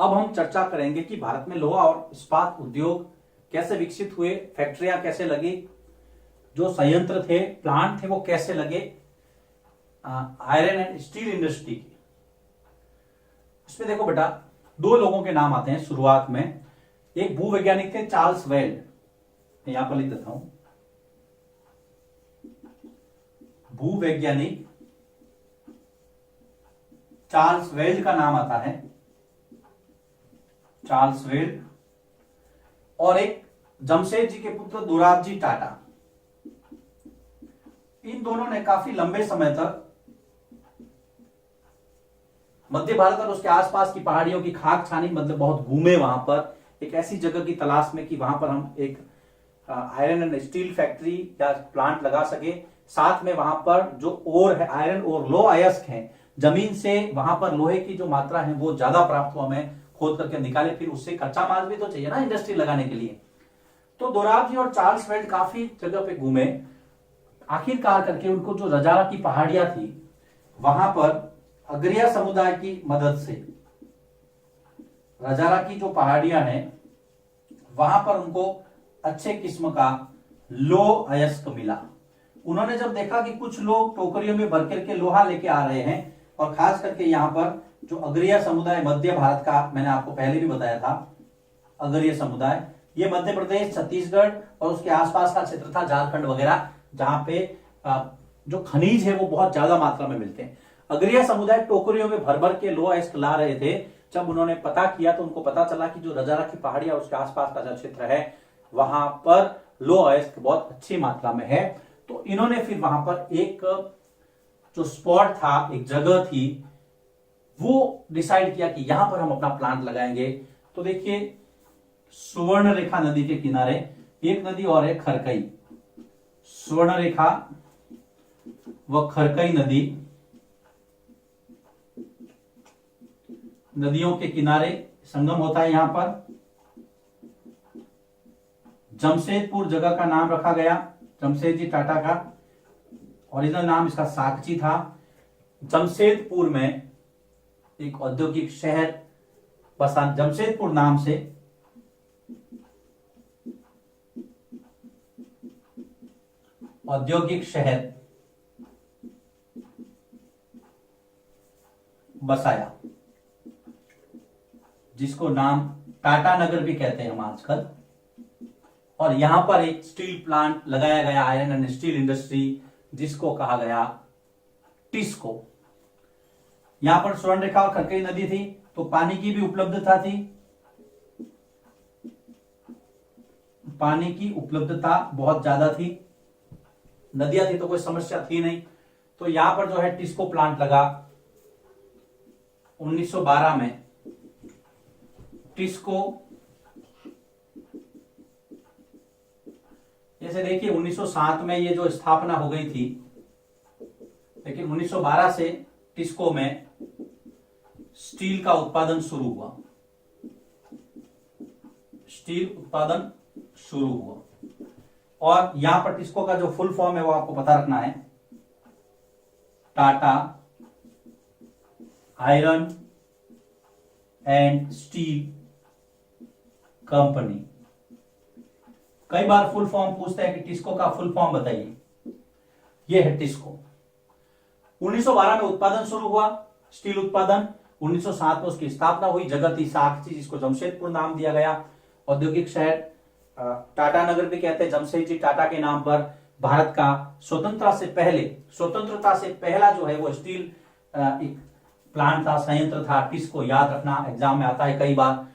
अब हम चर्चा करेंगे कि भारत में लोहा और इस्पात उद्योग कैसे विकसित हुए, फैक्ट्रियां कैसे लगी, जो संयंत्र थे, प्लांट थे, वो कैसे लगे आयरन एंड स्टील इंडस्ट्री की। इसमें देखो बेटा, दो लोगों के नाम आते हैं शुरुआत में। एक भूवैज्ञानिक थे चार्ल्स वेल्ड, यहां पर लिख देता हूं, भूवैज्ञानिक चार्ल्स वेल्ड का नाम आता है, चार्ल्स वेल्ड। और एक जमशेद जी के पुत्र दोराबजी टाटा। इन दोनों ने काफी लंबे समय तक मध्य भारत और उसके आसपास की पहाड़ियों की खाक छानी, मतलब बहुत घूमे वहां पर, एक ऐसी जगह की तलाश में कि वहां पर हम एक आयरन एंड स्टील फैक्ट्री या प्लांट लगा सके। साथ में वहां पर जो ओर है, आयरन और लो अयस्क है, जमीन से वहां पर लोहे की जो मात्रा है वो ज्यादा प्राप्त हुआ, हमें खोद करके निकाले, फिर उससे कच्चा माल भी तो चाहिए ना इंडस्ट्री लगाने के लिए। तो दोराबजी और चार्ल्स वेल्ड काफी जगह पे घूमे। आखिरकार करके उनको जो रजारा की पहाड़ियां थी वहां पर अगरिया समुदाय की मदद से, रजारा की जो पहाड़ियां हैं वहां पर उनको अच्छे किस्म का लो अयस्क मिला। उन्होंने जब देखा कि कुछ लोग टोकरियों में भर करके लोहा लेके आ रहे हैं, और खास करके यहां पर जो अगरिया समुदाय मध्य भारत का, मैंने आपको पहले भी बताया था, अगरिया समुदाय ये मध्य प्रदेश, छत्तीसगढ़ और उसके आसपास का क्षेत्र था, झारखंड वगैरह, जहां पे जो खनिज है वो बहुत ज्यादा मात्रा में मिलते हैं। अगरिया समुदाय टोकरियों में भर भर के लो अयस्क ला रहे थे। जब उन्होंने पता किया तो उनको पता चला कि जो रजारा की पहाड़ियां उसके आसपास का जो क्षेत्र है वहां पर लो अयस्क बहुत अच्छी मात्रा में है। तो इन्होंने फिर वहां पर एक जो स्पॉट था, एक जगह थी, वो डिसाइड किया कि यहां पर हम अपना प्लांट लगाएंगे। तो देखिए, सुवर्ण रेखा नदी के किनारे एक नदी और है खरकई, सुवर्ण रेखा व खरकई नदी, नदियों के किनारे संगम होता है। यहां पर जमशेदपुर जगह का नाम रखा गया, जमशेद जी टाटा का ओरिजिनल नाम इसका साकची था। जमशेदपुर में एक औद्योगिक शहर बसा, जमशेदपुर नाम से औद्योगिक शहर बसाया, जिसको नाम टाटा नगर भी कहते हैं हम आजकल। और यहां पर एक स्टील प्लांट लगाया गया, आयरन एंड स्टील इंडस्ट्री, जिसको कहा गया टिस्को। यहां पर स्वर्ण रेखा और खरकई नदी थी, तो पानी की भी उपलब्धता थी, पानी की उपलब्धता बहुत ज्यादा थी, नदियां थी तो कोई समस्या थी नहीं। तो यहां पर जो है टिस्को प्लांट लगा 1912 में। टिस्को, जैसे देखिए 1907 में ये जो स्थापना हो गई थी, लेकिन 1912 से टिस्को में स्टील का उत्पादन शुरू हुआ, स्टील उत्पादन शुरू हुआ। और यहां पर टिस्को का जो फुल फॉर्म है वो आपको पता रखना है, Tata iron and steel company. कई बार फुल फॉर्म पूछते हैं कि टिस्को का फुल फॉर्म बताइए, ये है टिस्को। 1912 में उत्पादन शुरू हुआ, स्टील उत्पादन। 1907 में उसकी स्थापना हुई, जगह थी साकची, जिसको जमशेदपुर नाम दिया गया। औद्योगिक शहर टाटा नगर भी कहते हैं, जमशेद जी टाटा के नाम पर। भारत का स्वतंत्रता से पहला जो है वो स्टील एक प्लांट था, संयंत्र था, टिस्को। याद रखना, एग्जाम में आता है कई बार।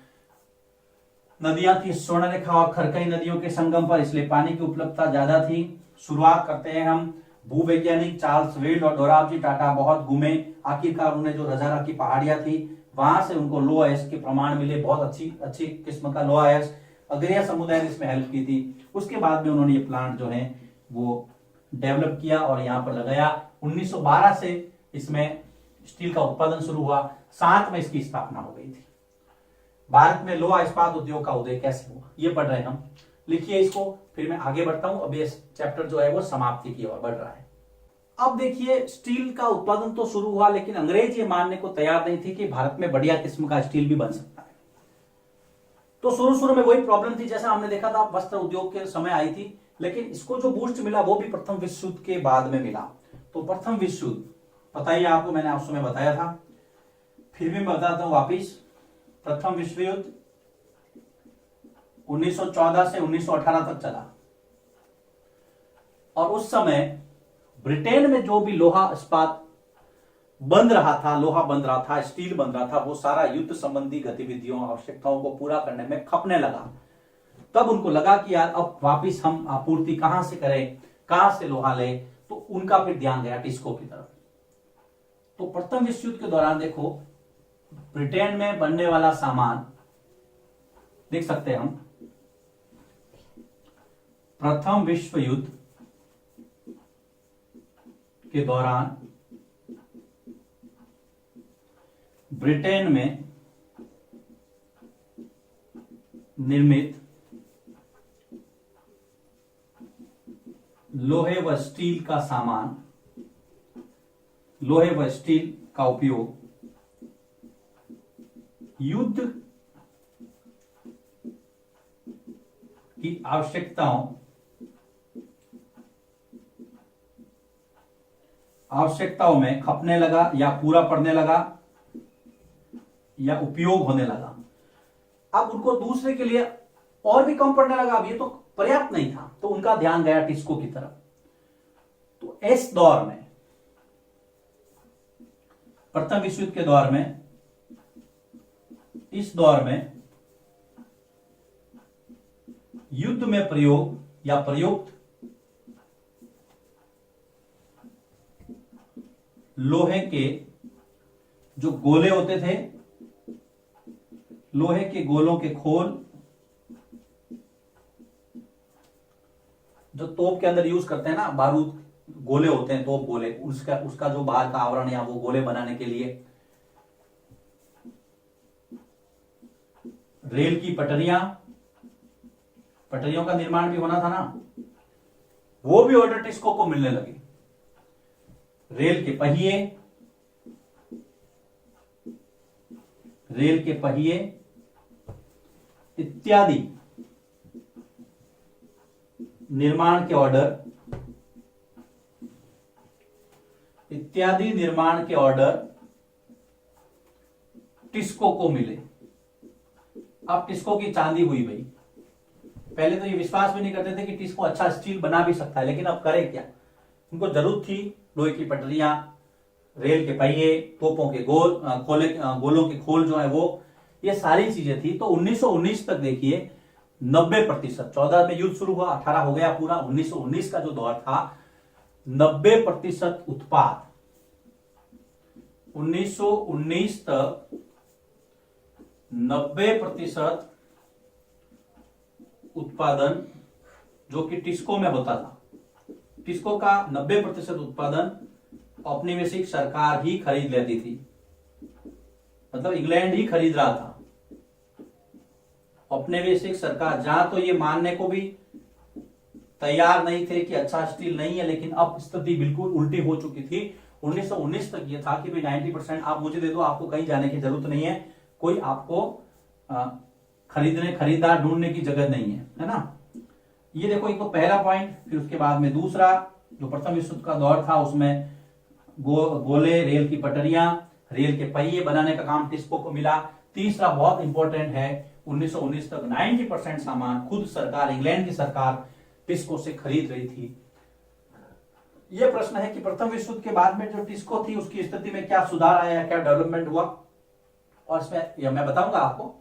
नदियां थी स्वर्ण रेखा और खरकई नदियों के संगम पर, इसलिए पानी की उपलब्धता ज्यादा थी। शुरुआत करते हैं हम। भूवैज्ञानिक चार्ल्स वेल्ड और दोराबजी टाटा बहुत घूमे। आखिरकार उन्हें जो रजारा की पहाड़ियां थी वहां से उनको लो अयस्क के प्रमाण मिले, बहुत अच्छी किस्म का लो अयस्क। अगरिया समुदाय ने इसमें हेल्प की थी। उसके बाद में उन्होंने ये प्लांट जो है वो डेवलप किया और यहाँ पर लगाया। 1912 से इसमें स्टील का उत्पादन शुरू हुआ, 7 में इसकी स्थापना हो गई थी। भारत में लोहा इस्पात उद्योग का उदय कैसे हुआ, ये पढ़ रहे हैं हम। लिखिए इसको, फिर मैं आगे बढ़ता हूं। अब ये चैप्टर जो है वो समाप्ति की ओर बढ़ रहा है। अब देखिए, स्टील का उत्पादन तो शुरू हुआ, लेकिन अंग्रेज ये मानने को तैयार नहीं थी कि भारत में बढ़िया किस्म का स्टील भी बन सकता है। तो शुरू शुरू में वही प्रॉब्लम थी जैसा हमने देखा था वस्त्र उद्योग के समय आई थी, लेकिन इसको जो बूस्ट मिला वो भी प्रथम विश्व युद्ध के बाद में मिला। तो प्रथम विश्व युद्ध पता ही है आपको, मैंने उस समय बताया था, फिर भी मैं बताता हूं वापिस। प्रथम विश्व युद्ध 1914 से 1918 तक चला, और उस समय ब्रिटेन में जो भी लोहा इस्पात बंद रहा था, लोहा बंद रहा था, स्टील बंद रहा था, वो सारा युद्ध संबंधी गतिविधियों आवश्यकताओं को पूरा करने में खपने लगा। तब उनको लगा कि यार अब वापिस हम आपूर्ति कहां से करें, कहां से लोहा ले, तो उनका फिर ध्यान गया टिस्को की तरफ। तो प्रथम विश्व युद्ध के दौरान देखो ब्रिटेन में बनने वाला सामान देख सकते हैं हम। प्रथम विश्व युद्ध के दौरान ब्रिटेन में निर्मित लोहे व स्टील का सामान, लोहे व स्टील का उपयोग युद्ध की आवश्यकताओं में खपने लगा या पूरा पड़ने लगा या उपयोग होने लगा। अब उनको दूसरे के लिए और भी कम पड़ने लगा, अब ये तो पर्याप्त नहीं था, तो उनका ध्यान गया टिस्को की तरफ। तो इस दौर में, प्रथम विश्व युद्ध के दौर में, इस दौर में युद्ध में प्रयोग या प्रयुक्त लोहे के जो गोले होते थे, लोहे के गोलों के खोल जो तोप के अंदर यूज करते हैं ना, बारूद गोले होते हैं, तोप गोले, उसका जो बाहर का आवरण या वो गोले बनाने के लिए, रेल की पटरियों का निर्माण भी होना था ना, वो भी ऑर्डर टिस्को को मिलने लगे। रेल के पहिए इत्यादि निर्माण के ऑर्डर टिस्को को मिले। अब टिस्को की चांदी हुई भाई। पहले तो ये विश्वास भी नहीं करते थे कि टिस्को अच्छा स्टील बना भी सकता है, लेकिन अब करे क्या, उनको जरूरत थी लोहे की पटरियां, रेल के पहिए, तोपों के गोलों के खोल जो है वो, ये सारी चीजें थी। तो 1919 तक देखिए 90%, 14 में युद्ध शुरू हुआ, 18 हो गया पूरा, 1919 का जो दौर था 90% उत्पाद, 1919 तक 90% उत्पादन जो कि टिस्को में होता था। टिस्को का 90% उत्पादन औपनिवेशिक सरकार ही खरीद लेती थी, मतलब इंग्लैंड ही खरीद रहा था। औपनिवेशिक सरकार जहां तो ये मानने को भी तैयार नहीं थे कि अच्छा स्टील नहीं है, लेकिन अब स्थिति बिल्कुल उल्टी हो चुकी थी। 1919 तक ये था कि भाई 90% आप मुझे दे दो, आपको कहीं जाने की जरूरत नहीं है, कोई आपको खरीदार ढूंढने की जगह नहीं है ना। ये देखो, एक तो पहला पॉइंट, फिर उसके बाद में दूसरा जो प्रथम विश्व युद्ध का दौर था उसमें गोले, रेल की पटरियां, रेल के पहिए बनाने का काम टिस्को को मिला। तीसरा बहुत इंपॉर्टेंट है, 1919 तक 90% सामान खुद सरकार, इंग्लैंड की सरकार टिस्को से खरीद रही थी। यह प्रश्न है कि प्रथम विश्व युद्ध के बाद में जो टिस्को थी उसकी स्थिति में क्या सुधार आया, क्या डेवलपमेंट हुआ, और इसमें मैं बताऊंगा आपको।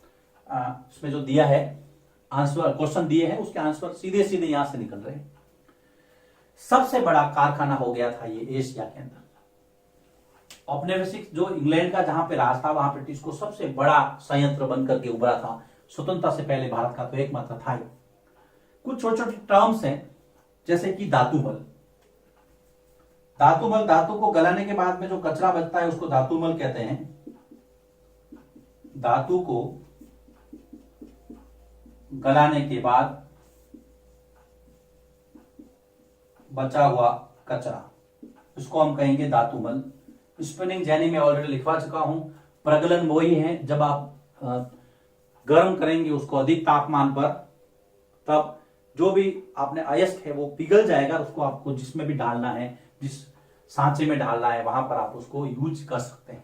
इसमें जो दिया है आंसर, क्वेश्चन दिए हैं, उसके आंसर सीधे सीधे यहां से निकल रहे हैं। सबसे बड़ा कारखाना हो गया था ये एशिया के अंदर। औपनिवेशिक जो इंग्लैंड का जहां पे राज था, वहां पे टिस्को सबसे बड़ा संयंत्र बनकर के उभरा था। स्वतंत्रता से पहले भारत का तो एकमात्र था। कुछ छोटे छोटे टर्म्स हैं, जैसे कि धातुमल। धातु को गलाने के बाद में जो कचरा बचता है उसको धातुमल कहते हैं। धातु को गलाने के बाद बचा हुआ कचरा, इसको हम कहेंगे धातुमल। स्पिनिंग जैनी में ऑलरेडी लिखवा चुका हूं। प्रगलन वही है जब आप गर्म करेंगे उसको अधिक तापमान पर, तब जो भी आपने अयस्क है वो पिघल जाएगा। उसको आपको जिसमें भी डालना है, जिस सांचे में डालना है, वहां पर आप उसको यूज कर सकते हैं।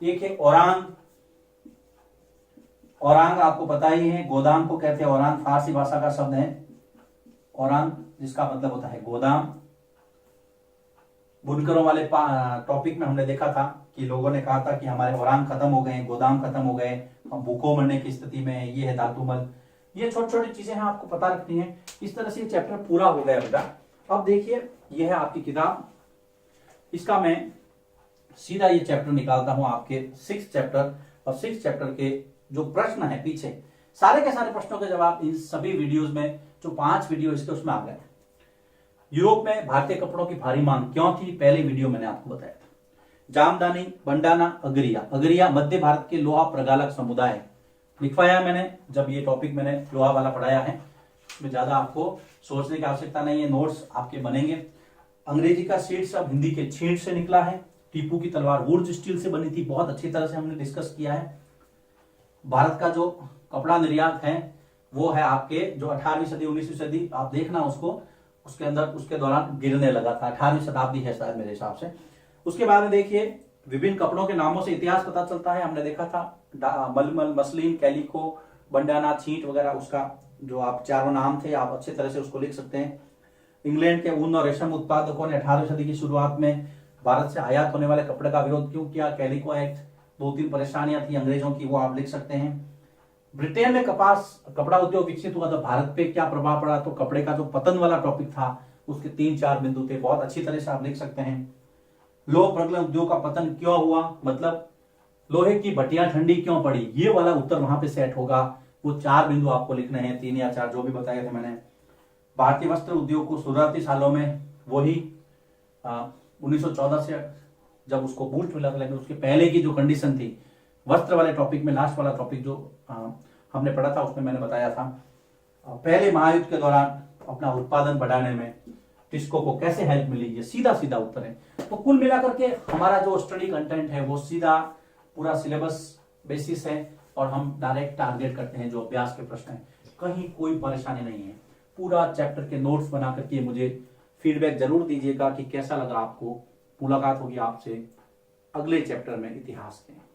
एक है औरांग। औरांग आपको पता ही है, गोदाम को कहते हैं। औरांग फारसी भाषा का शब्द है औरांग, जिसका मतलब होता है गोदाम। बुनकरों वाले टॉपिक में हमने देखा था कि लोगों ने कहा था कि हमारे औरांग खत्म हो गए, गोदाम खत्म हो गए, हम भूखों मरने की स्थिति में है। ये है धातुमल। ये छोटी छोटी चीजें हैं, आपको पता रखनी है। इस तरह से ये चैप्टर पूरा हो गया बेटा। अब देखिए, ये है आपकी किताब। इसका मैं सीधा ये चैप्टर निकालता हूं, आपके 6 चैप्टर। और 6 चैप्टर के जो प्रश्न है पीछे, सारे के सारे प्रश्नों के जवाब इन सभी वीडियोस में, जो 5 वीडियो इसके उसमें आ गए। यूरोप में भारतीय कपड़ों की भारी मांग क्यों थी, पहले वीडियो मैंने आपको बताया था। जामदानी, बंडाना, अगरिया। अगरिया मध्य भारत के लोहा प्रगालक समुदाय लिखवाया मैंने, जब ये टॉपिक मैंने लोहा वाला पढ़ाया है। इसमें ज्यादा आपको सोचने की आवश्यकता नहीं है, नोट्स आपके बनेंगे। अंग्रेजी का सीड शब्द हिंदी के छींट से निकला है। टीपू की तलवार वुर्ज स्टील से बनी थी, बहुत अच्छी तरह से हमने डिस्कस किया है। भारत का जो कपड़ा निर्यात है वो है आपके, जो 18वीं सदी 19वीं सदी आप देखना उसको, उसके अंदर उसके दौरान गिरने लगा था। 18वीं शताब्दी है शायद मेरे हिसाब से। उसके बाद में देखिए, विभिन्न कपड़ों के नामों से इतिहास पता चलता है। हमने देखा था मलमल, मसलिन, कैलिको, बंडाना, छींट वगैरह, उसका जो आप चारों नाम थे, आप अच्छे तरह से उसको लिख सकते हैं। इंग्लैंड के ऊन और रेशम उत्पादकों ने 18वीं सदी की शुरुआत में भारत से आयात होने वाले कपड़े का विरोध क्यों किया, कैलिको एक्ट। 2-3 परेशानियां थी अंग्रेजों की, वो आप लिख सकते हैं। ब्रिटेन में कपड़ा उद्योग विकसित हुआ तो भारत पे क्या प्रभाव पड़ा, तो कपड़े का जो पतन वाला टॉपिक था उसके 3-4 बिंदु थे, बहुत अच्छी तरह से आप लिख सकते हैं। लोह प्रगलन उद्योग का पतन क्यों हुआ, मतलब लोहे की भट्टियां ठंडी क्यों पड़ी, ये वाला उत्तर वहां पे सेट होगा। वो 4 बिंदु आपको लिखने हैं, 3 या 4 जो भी बताए थे मैंने। भारतीय वस्त्र उद्योग को शुरुआती सालों में वही 1914 से जब उसको बूस्ट मिला था, लेकिन उसके पहले की जो कंडीशन थी, वस्त्र वाले टॉपिक में लास्ट वाला टॉपिक जो हमने पढ़ा था उसमें मैंने बताया था पहले महायुद्ध के दौरान अपना उत्पादन बढ़ाने में टिस्को को कैसे हेल्प मिली। ये सीधा सीधा उत्तर है। तो कुल मिलाकर के हमारा जो स्टडी कंटेंट है वो सीधा पूरा सिलेबस बेसिस है, और हम डायरेक्ट टारगेट करते हैं जो अभ्यास के प्रश्न है। कहीं कोई परेशानी नहीं है। पूरा चैप्टर के नोट्स बना करके मुझे फीडबैक जरूर दीजिएगा कि कैसा लगा आपको। मुलाकात होगी आपसे अगले चैप्टर में, इतिहास के।